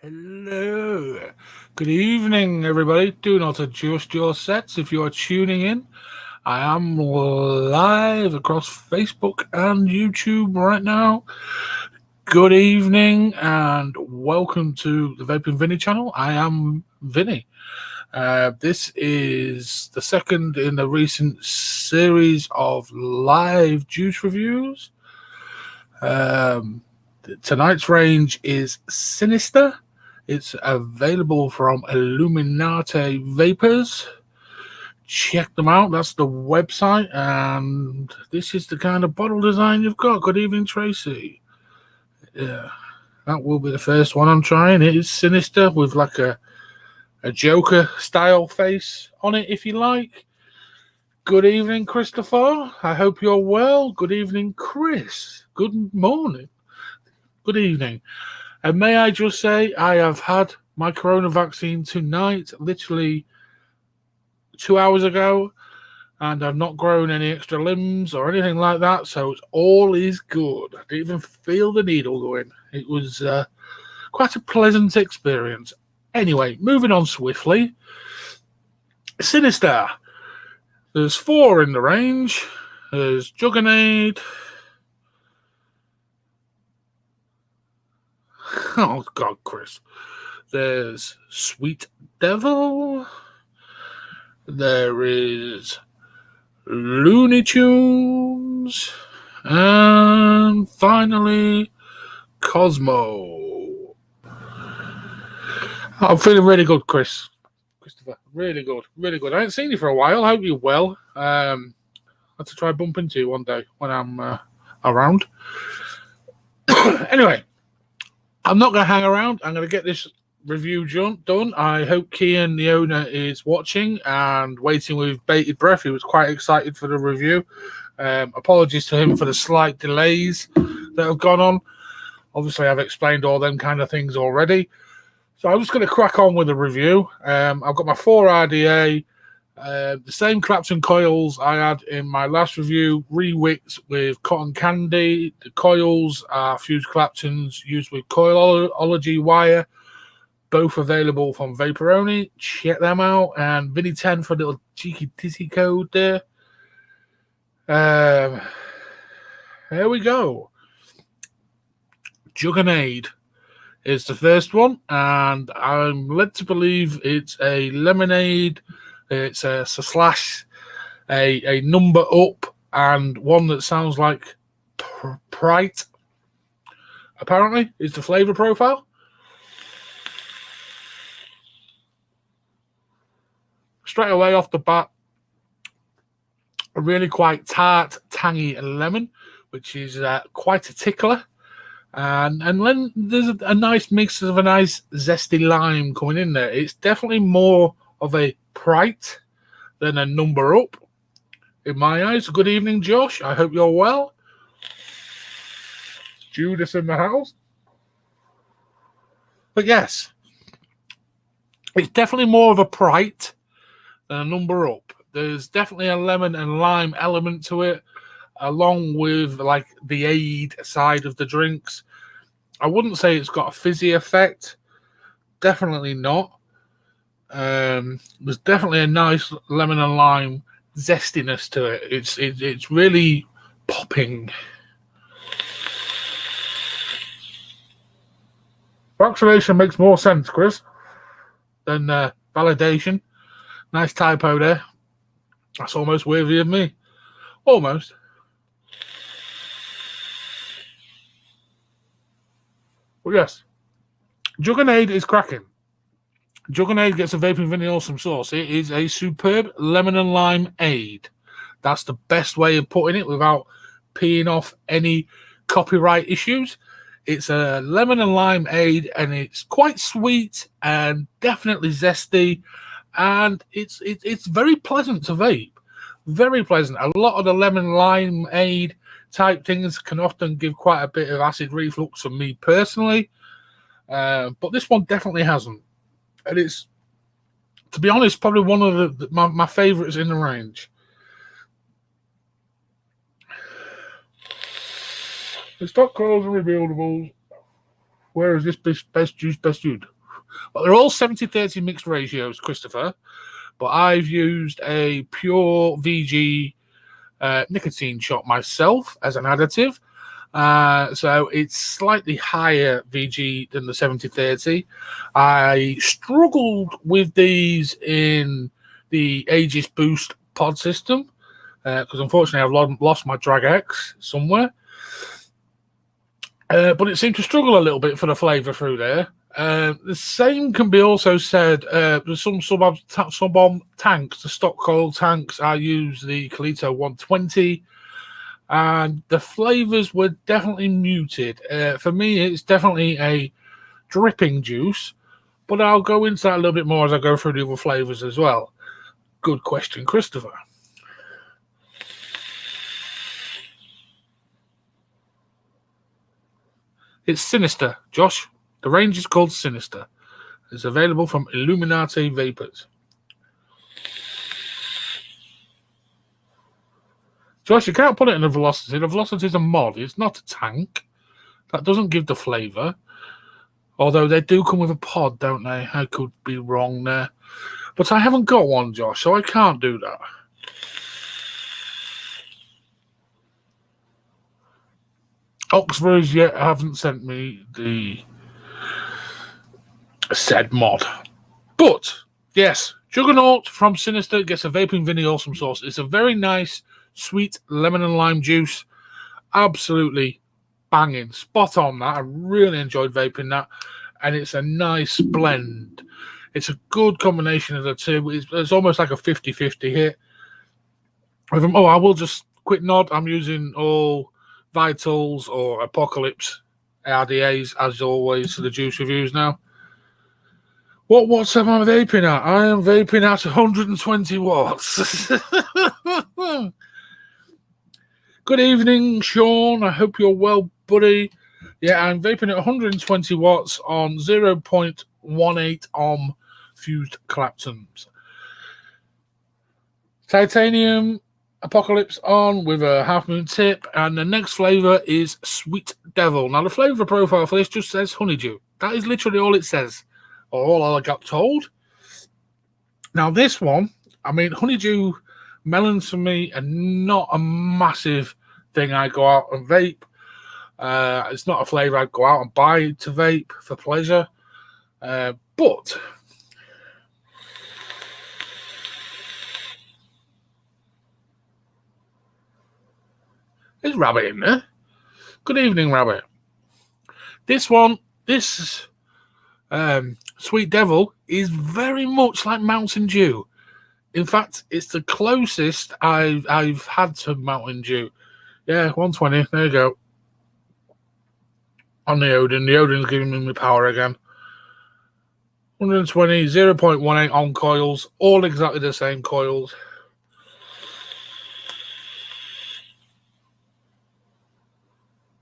Hello, good evening, everybody. Do not adjust your sets if you are tuning in. I am live across Facebook and YouTube right now. Good evening and welcome to the Vapeon Vinny channel. I am Vinny. This is the second in the recent series of live juice reviews. Tonight's range is Sinister. It's available from Illuminati Vapors. Check them out. That's the website. And this is the kind of bottle design you've got. Good evening, Tracy. Yeah, that will be the first one I'm trying. It is Sinister with like a Joker style face on it, if you like. Good evening, Christopher. I hope you're well. Good evening, Chris. Good morning. Good evening. And may I just say, I have had my corona vaccine tonight, literally 2 hours ago, and I've not grown any extra limbs or anything like that, so all is good. I didn't even feel the needle going. It was quite a pleasant experience. Anyway, moving on swiftly. Sinister. There's 4 in the range. There's Juggernaut. Oh, God, Chris. There's Sweet Devil. There is Looney Tunes. And finally, Cosmo. I'm feeling really good, Christopher. Really good. Really good. I haven't seen you for a while. I hope you're well. I have to try bump into you one day when I'm around. Anyway. I'm not going to hang around. I'm going to get this review done. I hope Kian, the owner, is watching and waiting with bated breath. He was quite excited for the review. Apologies to him for the slight delays that have gone on. Obviously, I've explained all them kind of things already. So I'm just going to crack on with the review. I've got my 4 RDA, the same Clapton coils I had in my last review, rewicked with cotton candy. The coils are fused Claptons used with Coilology wire, both available from Vaporoni. Check them out. And Vinny 10 for a little cheeky tizzy code there. There we go. Juggernaut is the first one, and I'm led to believe it's a lemonade. It's a slash, a number up, and one that sounds like Prite. Apparently, is the flavor profile. Straight away off the bat, a really quite tart, tangy lemon, which is quite a tickler. And then there's a nice mix of a nice zesty lime coming in there. It's definitely more of a Prite than a number up in my eyes. Good evening, Josh. I hope you're well. Judas in the house. But yes, it's definitely more of a Prite than a number up. There's definitely a lemon and lime element to it, along with like the aid side of the drinks. I wouldn't say it's got a fizzy effect. Definitely not. There's definitely a nice lemon and lime zestiness to it. It's really popping. Fractionation makes more sense, Chris, than validation. Nice typo there. That's almost worthy of me. Almost. Well, yes. Juggernaut is cracking. Juggernaut gets a Vapeon Vinny Awesome sauce. It is a superb lemon and lime aid. That's the best way of putting it without peeing off any copyright issues. It's a lemon and lime aid, and it's quite sweet and definitely zesty. and it's very pleasant to vape. Very pleasant. A lot of the lemon limeade type things can often give quite a bit of acid reflux for me personally, but this one definitely hasn't. And it's, to be honest, probably one of my favourites in the range. The stock coils and rebuildables. Where is this best juice, best used? Well, they're all 70-30 mixed ratios, Christopher, but I've used a pure VG nicotine shot myself as an additive. So it's slightly higher VG than the 70-30. I struggled with these in the Aegis Boost pod system because unfortunately I've lost my Drag X somewhere. But it seemed to struggle a little bit for the flavour through there. The same can be also said. There's some sub-on tanks, the stock coil tanks. I use the Colito 120, and the flavours were definitely muted. For me, it's definitely a dripping juice, but I'll go into that a little bit more as I go through the other flavours as well. Good question, Christopher. It's Sinister, Josh. The range is called Sinister. It's available from Illuminati Vapors. Josh, you can't put it in a velocity. The velocity is a mod. It's not a tank. That doesn't give the flavour. Although they do come with a pod, don't they? I could be wrong there. But I haven't got one, Josh, so I can't do that. Oxford yet haven't sent me the said mod. But, yes, Juggernaut from Sinister gets a vaping Vinny Awesome sauce. It's a very nice, sweet lemon and lime juice. Absolutely banging. Spot on that. I really enjoyed vaping that. And it's a nice blend. It's a good combination of the two. It's almost like a 50-50 hit. Oh, I will just quick nod. I'm using all Vitals or Apocalypse RDAs as always for the juice reviews now. What watts am I vaping at? I am vaping at 120 watts. Good evening, Sean. I hope you're well, buddy. Yeah, I'm vaping at 120 watts on 0.18 ohm fused claptons. Titanium Apocalypse on with a half moon tip, and the next flavour is Sweet Devil. Now, the flavour profile for this just says honeydew. That is literally all it says, or all I got told. Now, this one, I mean, honeydew melons for me are not a massive thing I go out and vape. It's not a flavour I'd go out and buy to vape for pleasure. But there's Rabbit in there. Good evening, Rabbit. This Sweet Devil is very much like Mountain Dew. In fact, it's the closest I've had to Mountain Dew. Yeah, 120. There you go. On the Odin. The Odin's giving me power again. 120, 0.18 on coils. All exactly the same coils.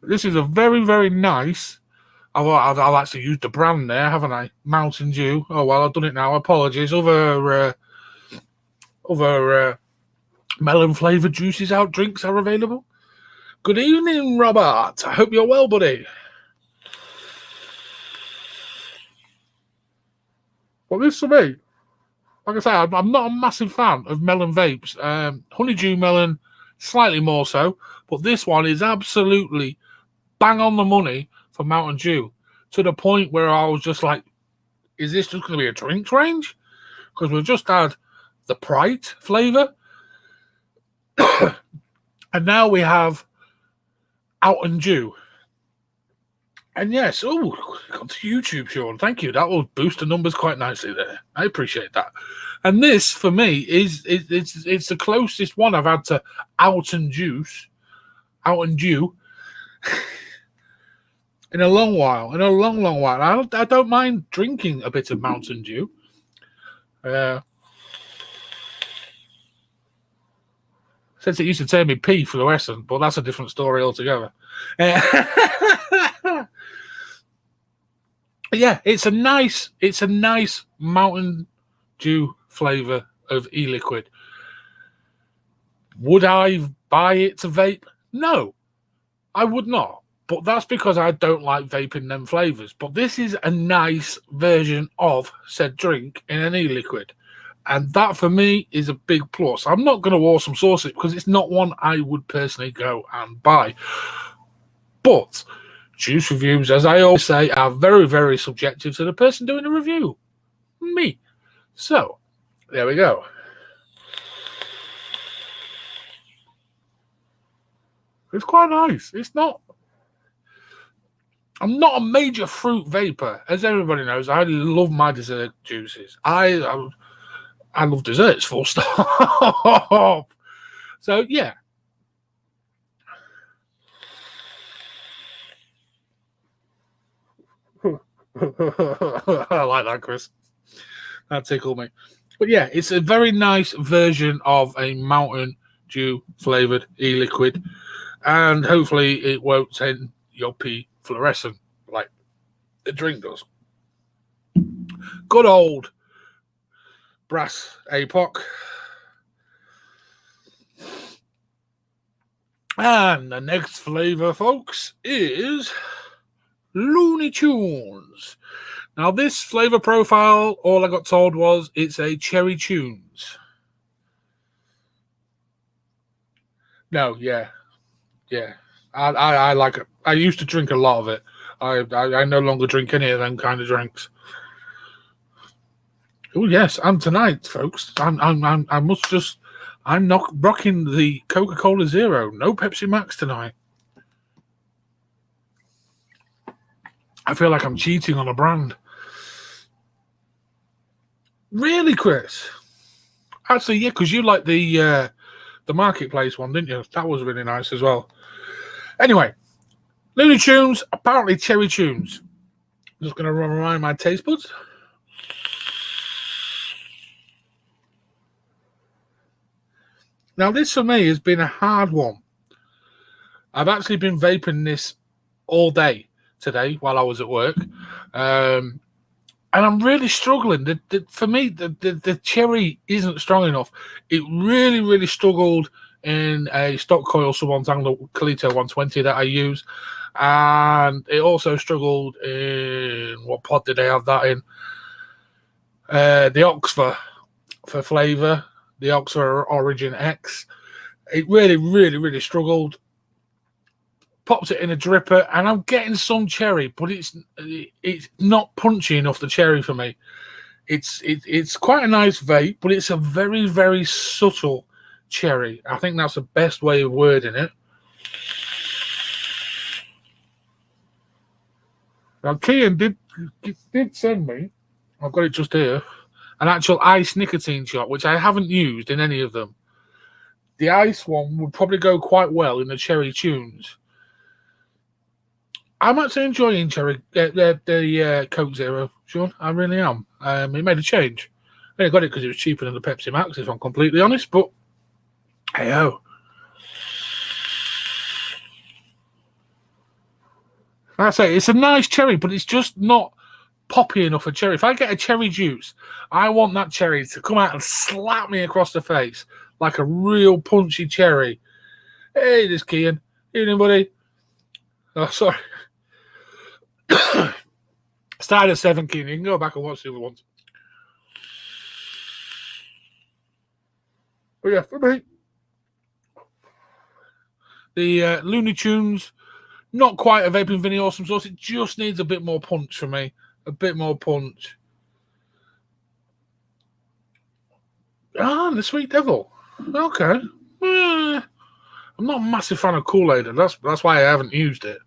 This is a very, very nice. I've actually used the brand there, haven't I? Mountain Dew. Oh, well, I've done it now. Apologies. Other melon flavoured juices out, drinks are available. Good evening, Robert. I hope you're well, buddy. Well, this for me, like I say, I'm not a massive fan of melon vapes. Honeydew melon, slightly more so, but this one is absolutely bang on the money for Mountain Dew, to the point where I was just like, is this just going to be a drinks range? Because we've just had the Pride flavour, and now we have Mountain Dew. And yes, got to YouTube, Sean. Thank you. That will boost the numbers quite nicely there. I appreciate that. And this, for me, it's the closest one I've had to Mountain Dew in a long while. In a long while. I don't mind drinking a bit of Mountain Dew. Since it used to turn me P fluorescent, but that's a different story altogether. Yeah, it's a nice Mountain Dew flavour of e-liquid. Would I buy it to vape? No, I would not. But that's because I don't like vaping them flavours. But this is a nice version of said drink in an e-liquid. And that, for me, is a big plus. I'm not going to awesome source it because it's not one I would personally go and buy. But juice reviews, as I always say, are very, very subjective to the person doing the review. Me. So, there we go. It's quite nice. It's not... I'm not a major fruit vapor. As everybody knows, I love my dessert juices. I love desserts, full stop. So, yeah. I like that, Chris. That tickled me. But yeah, it's a very nice version of a Mountain Dew flavoured e-liquid. And hopefully it won't send your pee fluorescent like the drink does. Good old brass APOC. And the next flavour, folks, is Looney Tunes. Now, this flavour profile, all I got told was it's a Cherry Tunes. No, yeah. I like it. I used to drink a lot of it. I no longer drink any of them kind of drinks. Oh yes, and tonight, folks, I'm not rocking the Coca-Cola Zero. No Pepsi Max tonight. I feel like I'm cheating on a brand. Really, Chris? Actually, yeah, because you like the Marketplace one, didn't you? That was really nice as well. Anyway, Looney Tunes, apparently Cherry Tunes. I'm just going to run around my taste buds. Now, this for me has been a hard one. I've actually been vaping this all day today while I was at work. And I'm really struggling. For me, the cherry isn't strong enough. It really, really struggled in a stock coil sub-entangled Colito 120 that I use. And it also struggled in, what pod did I have that in? The Oxford for flavour. The Oxford Origin X. It really, really, really struggled. Popped it in a dripper, and I'm getting some cherry, but it's not punchy enough, the cherry, for me. It's quite a nice vape, but it's a very, very subtle cherry. I think that's the best way of wording it. Now, Kian did send me, I've got it just here, an actual ice nicotine shot, which I haven't used in any of them. The ice one would probably go quite well in the Cherry Tunes. I'm actually enjoying the Coke Zero, Sean. I really am. It made a change. I got it because it was cheaper than the Pepsi Max, if I'm completely honest, but hey-ho. Like I say, it's a nice cherry, but it's just not poppy enough a cherry. If I get a cherry juice, I want that cherry to come out and slap me across the face like a real punchy cherry. Hey, this Kian. Evening, buddy. Oh, sorry. Started at 7, Kian. You can go back and watch the other ones. But yeah, for me, the Looney Tunes, not quite a vaping Vinny Awesome sauce. It just needs a bit more punch for me. A bit more punch. Ah, the Sweet Devil. Okay. I'm not a massive fan of Kool-Aid. That's why I haven't used it.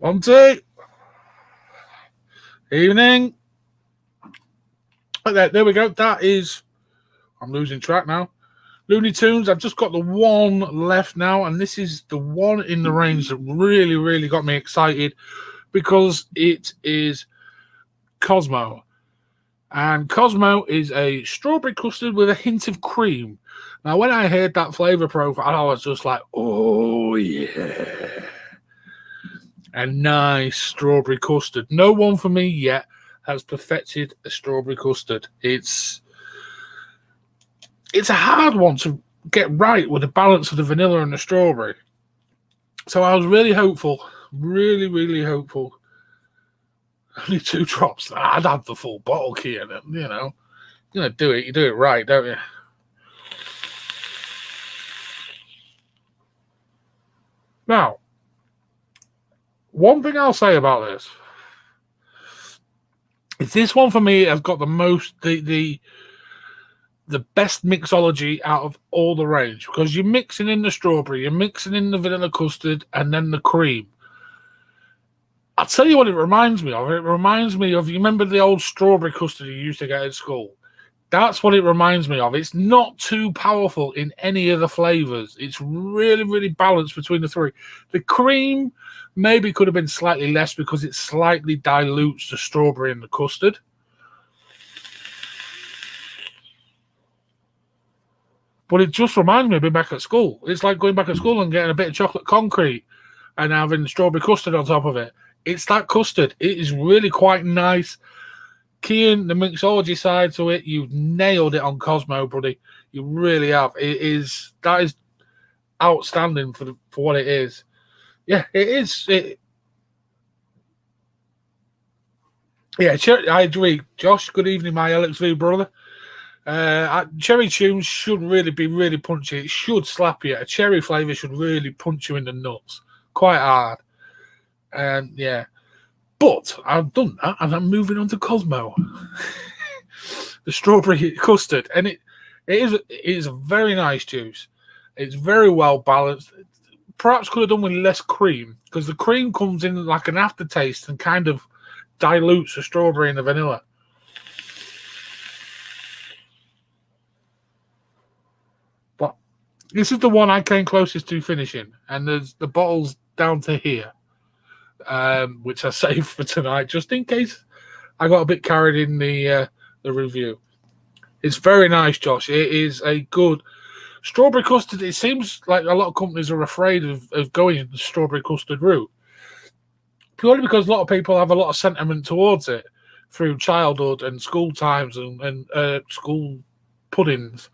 Monty. Evening. Okay, there we go. That is... I'm losing track now. Looney Tunes. I've just got the one left now, and this is the one in the range that really, really got me excited because it is Cosmo. And Cosmo is a strawberry custard with a hint of cream. Now, when I heard that flavour profile, I was just like, oh, yeah. A nice strawberry custard. No one for me yet has perfected a strawberry custard. It's a hard one to get right with the balance of the vanilla and the strawberry. So I was really hopeful, really hopeful. Only 2 drops. I'd have the full bottle, Kian. You know, you're gonna do it. You do it right, don't you? Now, one thing I'll say about this is this one for me has got the most the best mixology out of all the range, because you're mixing in the strawberry, you're mixing in the vanilla custard, and then the cream. I'll tell you what it reminds me of. It reminds me of, you remember the old strawberry custard you used to get at school? That's what it reminds me of. It's not too powerful in any of the flavours. It's really balanced between the 3. The cream maybe could have been slightly less because it slightly dilutes the strawberry and the custard. But it just reminds me of being back at school. It's like going back at school and getting a bit of chocolate concrete and having strawberry custard on top of it. It's that custard. It is really quite nice. Kian, the mixology side to it, you've nailed it on Cosmo, buddy. You really have. That is outstanding for what it is. Yeah, it is. I agree. Josh, good evening, my LXV brother. Cherry tunes should really be really punchy. It should slap you. A cherry flavour should really punch you in the nuts quite hard. And yeah, but I've done that, and I'm moving on to Cosmo, the strawberry custard, and it is a very nice juice. It's very well balanced. Perhaps could have done with less cream, because the cream comes in like an aftertaste and kind of dilutes the strawberry and the vanilla. But this is the one I came closest to finishing, and there's the bottle's down to here. Which I saved for tonight, just in case I got a bit carried in the review. It's very nice, Josh. It is a good strawberry custard. It seems like a lot of companies are afraid of going the strawberry custard route, purely because a lot of people have a lot of sentiment towards it through childhood and school times and school puddings.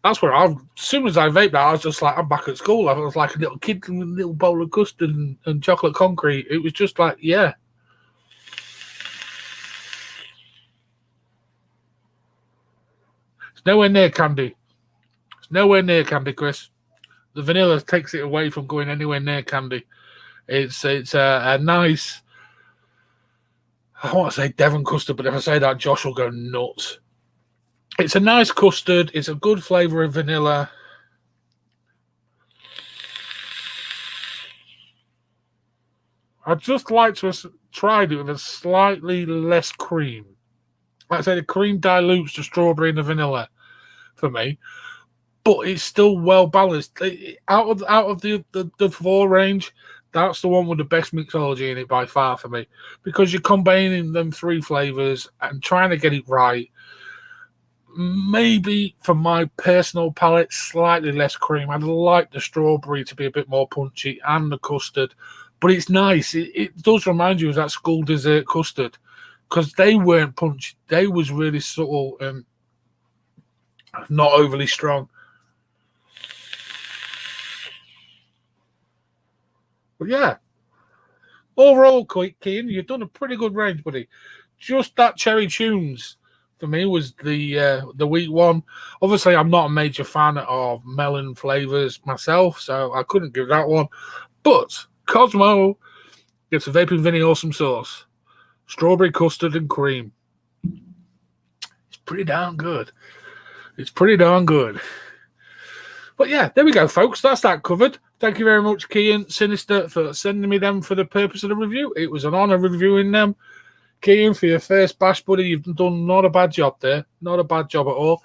That's where as soon as I vaped that, I was just like, I'm back at school. I was like a little kid with a little bowl of custard and chocolate concrete. It was just like, yeah. It's nowhere near candy. It's nowhere near candy, Chris. The vanilla takes it away from going anywhere near candy. It's a nice, I want to say Devon custard, but if I say that, Josh will go nuts. It's a nice custard. It's a good flavour of vanilla. I'd just like to have tried it with a slightly less cream. Like I say, the cream dilutes the strawberry and the vanilla for me, but it's still well balanced. Out of the 4 range, that's the one with the best mixology in it by far for me, because you're combining them 3 flavours and trying to get it right. Maybe for my personal palate, slightly less cream. I'd like the strawberry to be a bit more punchy and the custard, but it's nice. It does remind you of that school dessert custard, because they weren't punchy. They was really subtle and not overly strong. But yeah, overall, Keane, you've done a pretty good range, buddy. Just that cherry tunes for me was the weak one. Obviously, I'm not a major fan of melon flavors myself, so I couldn't give that one. But Cosmo gets a Vapeon Vinny awesome sauce, strawberry custard and cream. It's pretty darn good. It's pretty darn good. But yeah, there we go, folks. That's that covered. Thank you very much, Kian Sinister, for sending me them for the purpose of the review. It was an honour reviewing them. Kian, for your first bash, buddy, you've done not a bad job there. Not a bad job at all.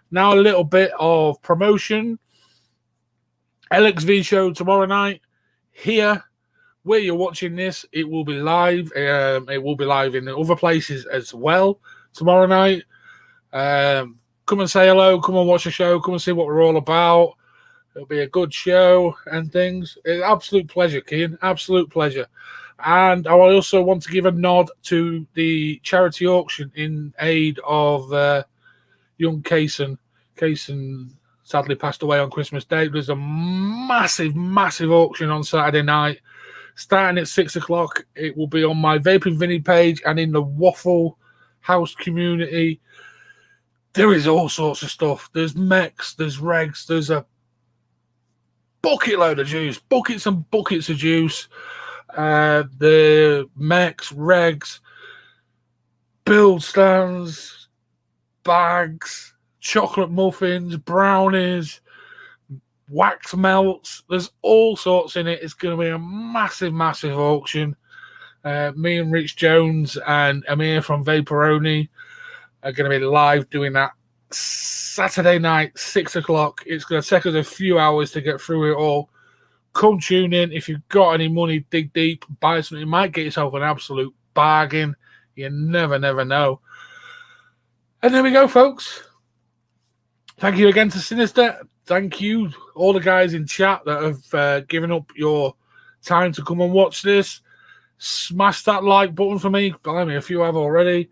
Now a little bit of promotion. LXV show tomorrow night. Here, where you're watching this, it will be live. It will be live in other places as well. tomorrow night. Come and say hello. Come and watch the show. Come and see what we're all about. It'll be a good show and things. It's an absolute pleasure, Kean. Absolute pleasure. And I also want to give a nod to the charity auction in aid of young Kaysen. Kaysen sadly passed away on Christmas Day. There's a massive, massive auction on Saturday night. Starting at 6 o'clock. It will be on my Vaping Vinny page and in the Waffle House community. There is all sorts of stuff. There's mechs, there's regs, there's a bucket load of juice, buckets and buckets of juice. The mechs, regs, build stands, bags, chocolate muffins, brownies, wax melts. There's all sorts in it. It's going to be a massive, massive auction. Me and Rich Jones and Amir from Vaporoni are going to be live doing that Saturday night, 6 o'clock. It's going to take us a few hours to get through it all. Come tune in. If you've got any money, dig deep, buy something. You might get yourself an absolute bargain. You never, never know. And there we go, folks. Thank you again to Sinister. Thank you, all the guys in chat that have given up your time to come and watch this. Smash that like button for me. Believe me, a few have already.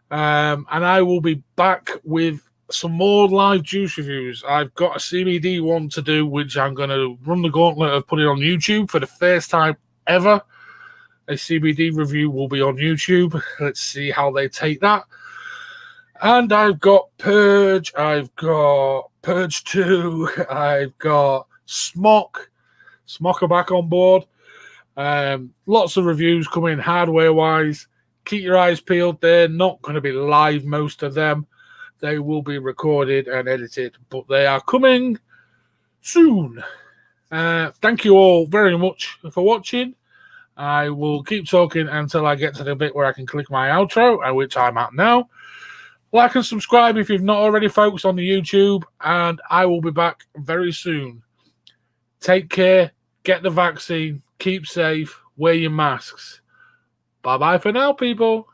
And I will be back with some more live juice reviews. I've got a CBD one to do, which I'm going to run the gauntlet of putting on YouTube for the first time ever. A CBD review will be on YouTube. Let's see how they take that. And I've got Purge. I've got Purge 2. I've got Smock. Smock are back on board. Lots of reviews coming hardware-wise. Keep your eyes peeled. They're not going to be live, most of them. They will be recorded and edited, but they are coming soon. Thank you all very much for watching. I will keep talking until I get to the bit where I can click my outro, which I'm at now. Like and subscribe if you've not already, folks, on the YouTube, and I will be back very soon. Take care. Get the vaccine. Keep safe. Wear your masks. Bye-bye for now, people.